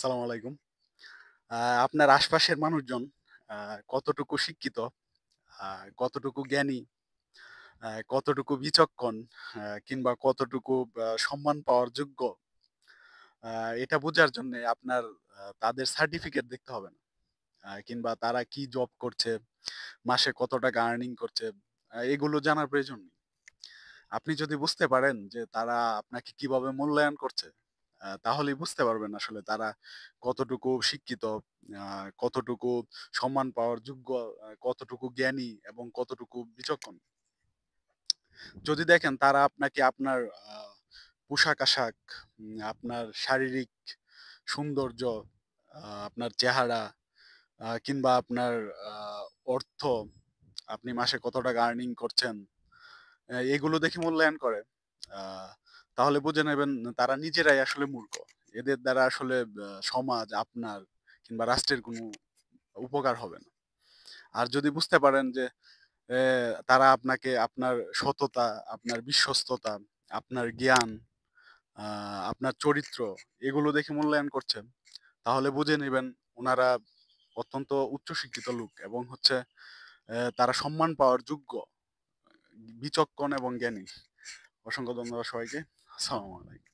আসসালামু আলাইকুম। আ আপনার আশপাশের মানুষজন আ কতটুকু শিক্ষিত, আ কতটুকু জ্ঞানী, কতটুকু বিচক্ষণ, কিংবা কতটুকু সম্মান পাওয়ার যোগ্য, আ এটা বোঝার জন্যে আপনার তাদের সার্টিফিকেট দেখতে হবে না। কিংবা তারা কি জব করছে, মাসে কত টাকা আর্নিং করছে, এগুলো জানার প্রয়োজন নেই। আপনি যদি বুঝতে পারেন যে তারা আপনাকে কিভাবে মূল্যায়ন করছে, তাহলেই বুঝতে পারবেন আসলে তারা কতটুকু শিক্ষিত, আ কতটুকু সম্মান পাওয়ার যোগ্য, কতটুকু জ্ঞানী এবং কতটুকু বিচক্ষণ। যদি দেখেন তারা আপনাকে আপনার আ পোশাক-আশাক, আপনার শারীরিক সৌন্দর্য, আপনার চেহারা, কিংবা আপনার আ অর্থ, আপনি মাসে কত টাকা আর্নিং করছেন, এগুলো দেখে মূল্যায়ন করে, আ তাহলে বুঝে নেবেন তারা নিজেরাই আসলে মূর্খ। এদের দ্বারা আসলে সমাজ, আপনার কিংবা রাষ্ট্রের কোনো উপকার হবে না। আর যদি বুঝতে পারেন যে তারা আপনাকে আপনার সততা, আপনার বিশ্বস্ততা, আপনার জ্ঞান, আ আপনার চরিত্র, এগুলো দেখে মূল্যায়ন করছে, তাহলে বুঝে নিবেন উনারা অত্যন্ত উচ্চশিক্ষিত লোক এবং হচ্ছে তারা সম্মান পাওয়ার যোগ্য, বিচক্ষণ এবং জ্ঞানী। অসংখ্য ধন্যবাদ সবাইকে। আসসালামু আলাইকুম।